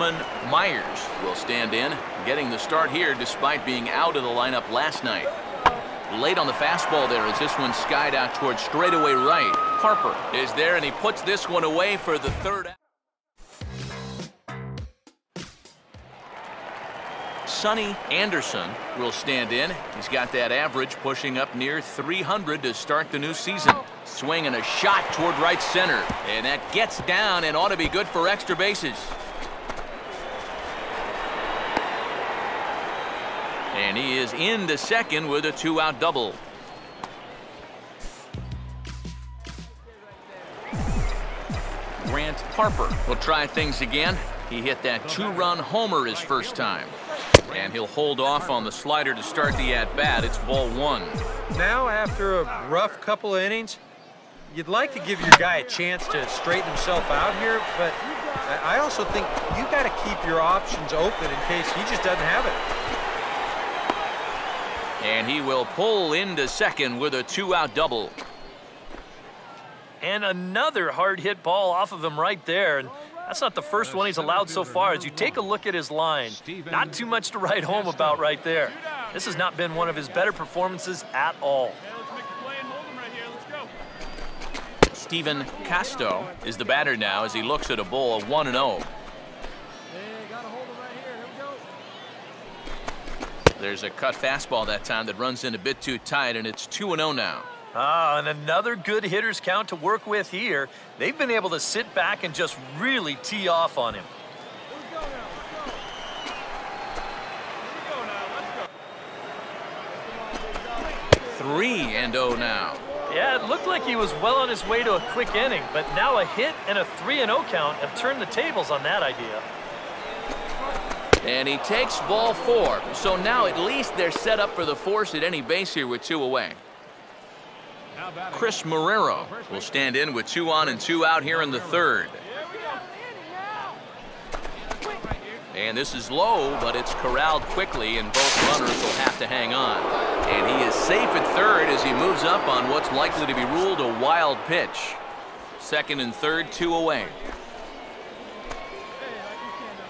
Norman Myers will stand in, getting the start here despite being out of the lineup last night. Late on the fastball there as this one skied out towards straightaway right. Harper is there, and he puts this one away for the third out. Sonny Anderson will stand in. He's got that average pushing up near 300 to start the new season. Swing and a shot toward right center, and that gets down and ought to be good for extra bases. And he is into second with a 2-out double. Grant Harper will try things again. He hit that 2-run homer his first time. And he'll hold off on the slider to start the at-bat. It's ball 1. Now, after a rough couple of innings, you'd like to give your guy a chance to straighten himself out here, but I also think you got to keep your options open in case he just doesn't have it. And he will pull into second with a 2-out double. And another hard hit ball off of him right there. And that's not the first one he's allowed so far. As you take a look at his line, not too much to write home about right there. This has not been one of his better performances at all. Steven Casto is the batter now as he looks at a ball of 1-0. There's a cut fastball that time that runs in a bit too tight, and it's 2-0 now. And another good hitter's count to work with here. They've been able to sit back and just really tee off on him. Three and 0 now. Yeah, it looked like he was well on his way to a quick inning, but now a hit and a 3-0 count have turned the tables on that idea. And he takes ball 4. So now at least they're set up for the force at any base here with 2 away. Chris Marrero will stand in with 2 on and 2 out here in the third. And this is low, but it's corralled quickly, and both runners will have to hang on. And he is safe at third as he moves up on what's likely to be ruled a wild pitch. Second and third, 2 away.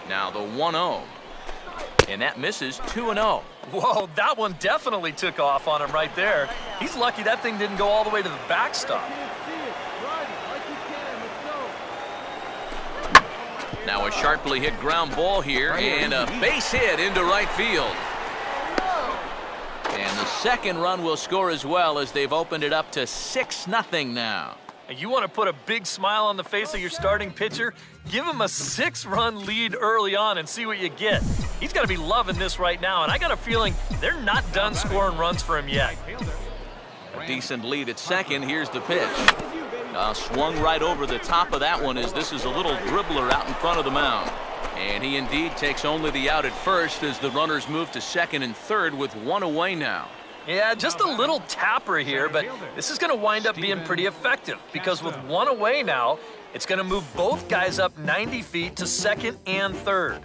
Now the 1-0. And that misses. 2-0. Whoa, that one definitely took off on him right there. He's lucky that thing didn't go all the way to the backstop. Now a sharply hit ground ball here, and a base hit into right field. And the second run will score as well as they've opened it up to 6-0 now. You want to put a big smile on the face of your starting pitcher? Give him a 6-run lead early on and see what you get. He's got to be loving this right now, and I got a feeling they're not done scoring runs for him yet. A decent lead at second. Here's the pitch. Swung right over the top of that one as this is a little dribbler out in front of the mound. And he indeed takes only the out at first as the runners move to second and third with 1 away now. Yeah, just a little tapper here, but this is going to wind up being pretty effective because with 1 away now, it's going to move both guys up 90 feet to second and third.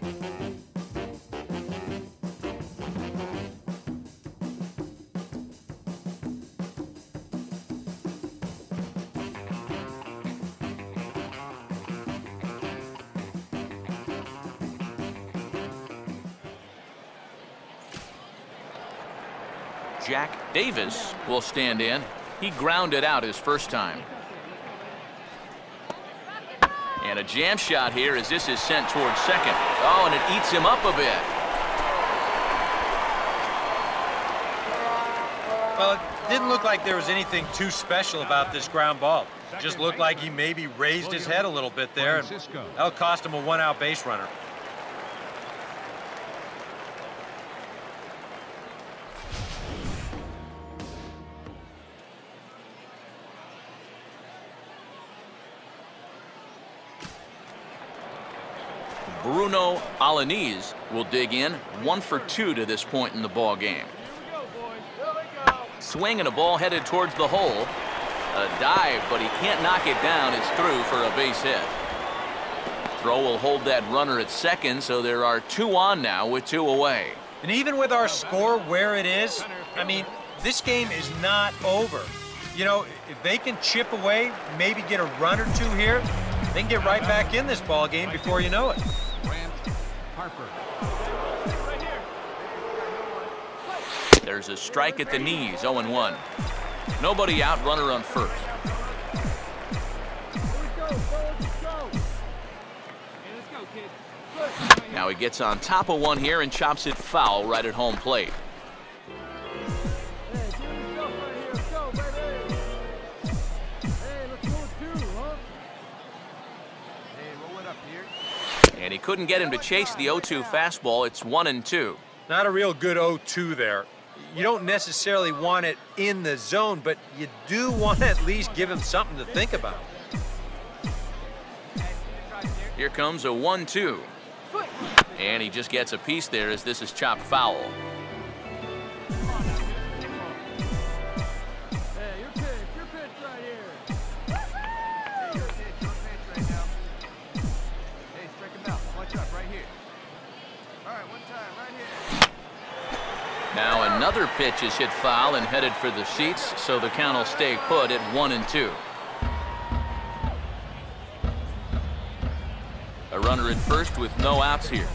Jack Davis will stand in. He grounded out his first time. And a jam shot here as this is sent towards second. Oh, and it eats him up a bit. Well, it didn't look like there was anything too special about this ground ball. It just looked like he maybe raised his head a little bit there, and that'll cost him a 1-out base runner. Bruno Alaniz will dig in. 1 for 2 to this point in the ball game. Swing and a ball headed towards the hole. A dive, but he can't knock it down. It's through for a base hit. Throw will hold that runner at second, so there are 2 on now with 2 away. And even with our score where it is, I mean, this game is not over. You know, if they can chip away, maybe get a run or 2 here, they can get right back in this ball game before you know it. There's a strike at the knees, 0-1. Nobody out, runner on first. Now he gets on top of one here and chops it foul right at home plate. And he couldn't get him to chase the 0-2 fastball. It's 1-2. Not a real good 0-2 there. You don't necessarily want it in the zone, but you do want to at least give him something to think about. Here comes a 1-2. And he just gets a piece there as this is chopped foul. Now another pitch is hit foul and headed for the seats, so the count will stay put at 1-2. A runner at first with no outs here.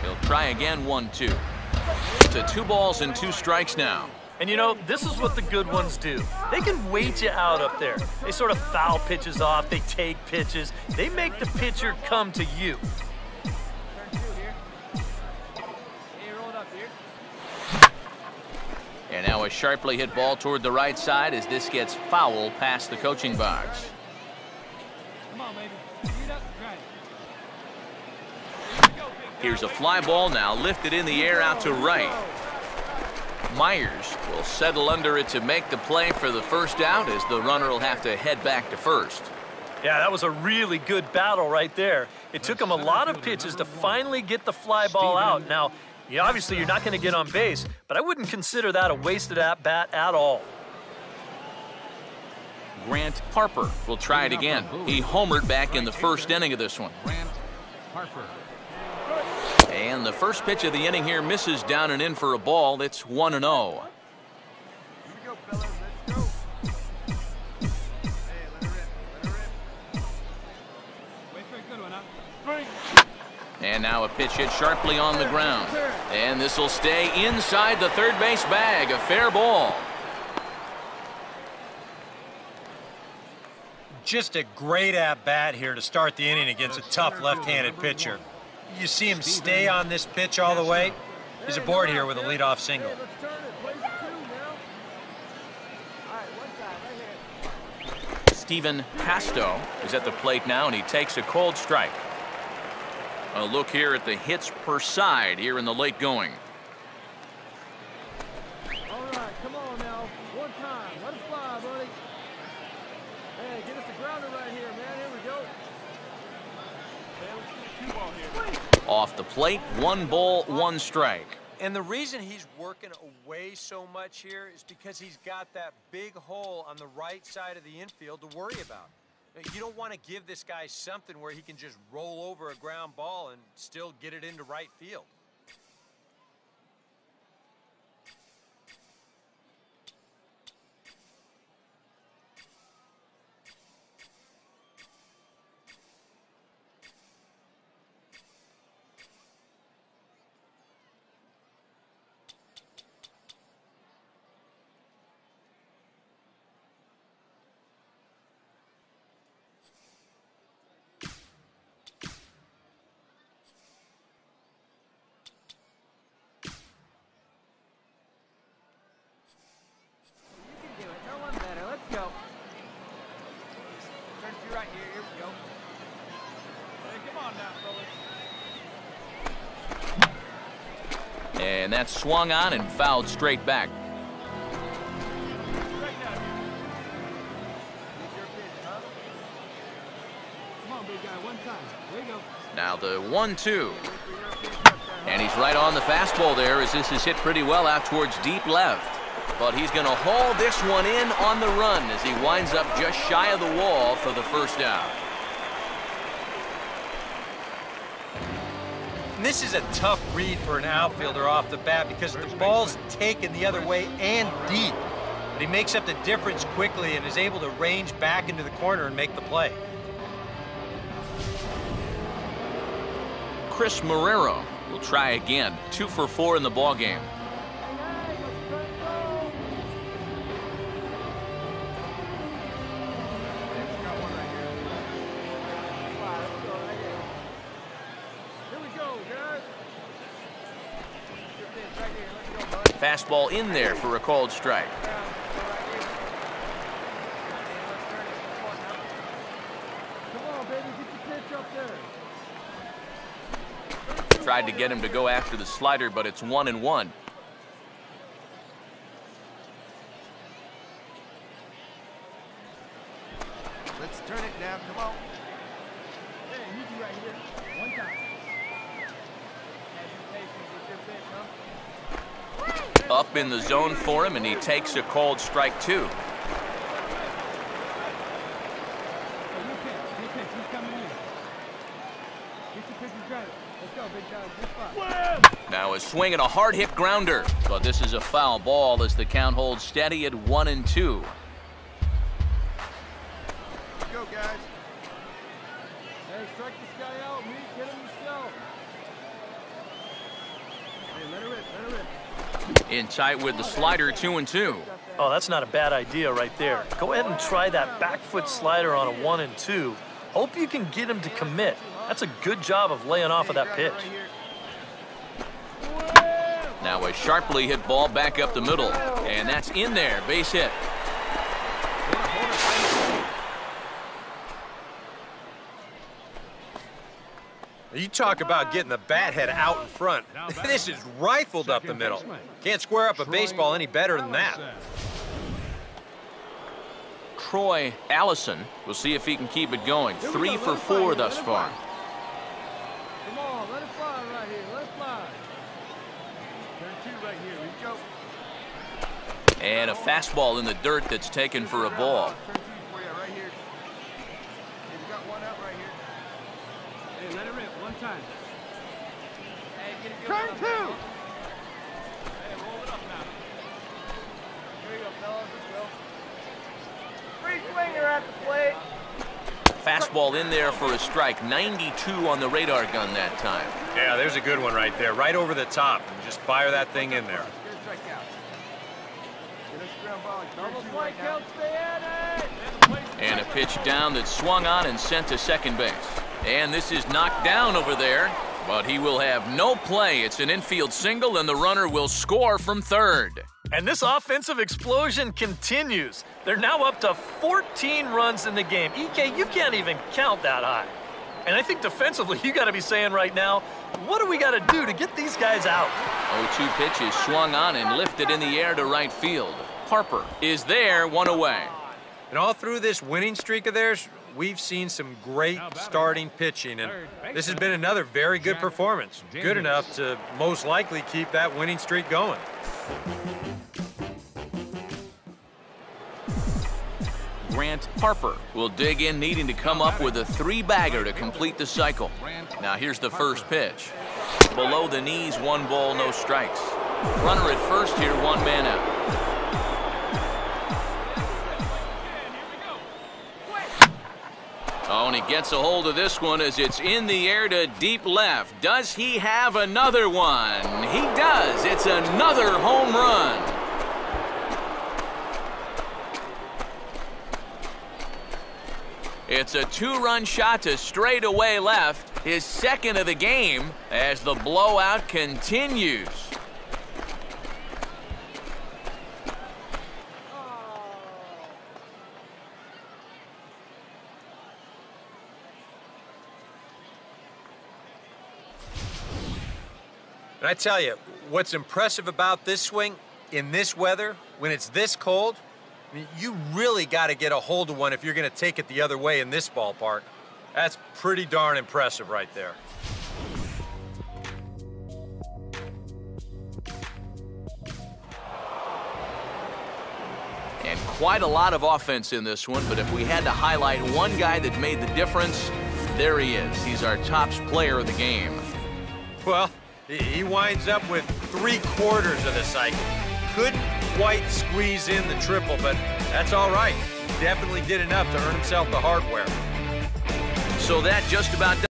He'll try again, 1-2. To 2 balls and 2 strikes now. And you know, this is what the good ones do. They can wait you out up there. They sort of foul pitches off. They take pitches. They make the pitcher come to you. And now a sharply hit ball toward the right side as this gets foul past the coaching box. Here's a fly ball now lifted in the air out to right. Myers will settle under it to make the play for the first out as the runner will have to head back to first. Yeah, that was a really good battle right there. It took him a lot of pitches to finally get the fly ball out. Now, obviously you're not going to get on base, but I wouldn't consider that a wasted at-bat at all. Grant Harper will try it again. He homered back in the first inning of this one. And the first pitch of the inning here misses down and in for a ball. It's 1-0. And now a pitch hit sharply on the ground. And this will stay inside the third base bag. A fair ball. Just a great at-bat here to start the inning against a tough left-handed pitcher. You see him stay on this pitch all the way. He's aboard here with a leadoff single. Steven Pasto is at the plate now, and he takes a cold strike. A look here at the hits per side here in the late going. All right, come on now. One time. Let it fly, buddy. Hey, get us a grounder right here, man. Here we go. Hey, let's get a 2 ball here. Off the plate, 1 ball, 1 strike. And the reason he's working away so much here is because he's got that big hole on the right side of the infield to worry about. You don't want to give this guy something where he can just roll over a ground ball and still get it into right field. And that's swung on and fouled straight back. Now the 1-2. And he's right on the fastball there as this is hit pretty well out towards deep left. But he's going to haul this one in on the run as he winds up just shy of the wall for the first out. This is a tough read for an outfielder off the bat because the ball's taken the other way and deep. But he makes up the difference quickly and is able to range back into the corner and make the play. Chris Marrero will try again. 2 for 4 in the ballgame. Fastball in there for a called strike. Tried to get him to go after the slider, but it's 1-1. Let's turn it now. Come on. Hey, you do right here. One time. Up in the zone for him, and he takes a called strike 2. Now a swing and a hard hit grounder, but this is a foul ball as the count holds steady at 1-2. Go, guys. Hey, strike this guy out. Meet, hit him yourself. Hey, let her rip, let her rip. In tight with the slider, 2-2. Oh, that's not a bad idea right there. Go ahead and try that back foot slider on a 1-2. Hope you can get him to commit. That's a good job of laying off of that pitch. Now a sharply hit ball back up the middle, and that's in there, base hit. You talk about getting the bat head out in front. This is rifled up the middle. Can't square up a baseball any better than that. Troy Allison, we'll see if he can keep it going. 3 for 4 thus far. Come on, let it fly right here. Let it fly. Turn 2 right here. Reach out. And a fastball in the dirt that's taken for a ball. Turn 2 for you right here. Hey, we got one out right here. Hey, let it rip. One time. Hey, get it. Turn 2. Hey, roll it up now. Here you go, fellas. Let's go. Free swinger at the plate. Fastball in there for a strike. 92 on the radar gun that time. Yeah, there's a good one right there, right over the top. Just fire that thing in there. Get a strikeout. Get us ground ball. Double Turn 2 play right now. count, stay at it. And a pitch down that swung on and sent to second base. And this is knocked down over there, but he will have no play. It's an infield single, and the runner will score from third. And this offensive explosion continues. They're now up to 14 runs in the game. EK, you can't even count that high. And I think defensively, you got to be saying right now, what do we got to do to get these guys out? 0-2 pitch is swung on and lifted in the air to right field. Harper is there, 1 away. And all through this winning streak of theirs, we've seen some great starting pitching, and this has been another very good performance. Good enough to most likely keep that winning streak going. Grant Harper will dig in, needing to come up with a 3-bagger to complete the cycle. Now here's the first pitch. Below the knees, 1 ball, no strikes. Runner at first here, 1 man out. Oh, and he gets a hold of this one as it's in the air to deep left. Does he have another one? He does. It's another home run. It's a 2-run shot to straightaway left, his second of the game, as the blowout continues. And I tell you, what's impressive about this swing, in this weather, when it's this cold, I mean, you really got to get a hold of one if you're going to take it the other way in this ballpark. That's pretty darn impressive right there. And quite a lot of offense in this one, but if we had to highlight one guy that made the difference, there he is. He's our tops player of the game. Well, he winds up with 3/4 of the cycle. Couldn't quite squeeze in the triple, but that's all right. Definitely did enough to earn himself the hardware. So that just about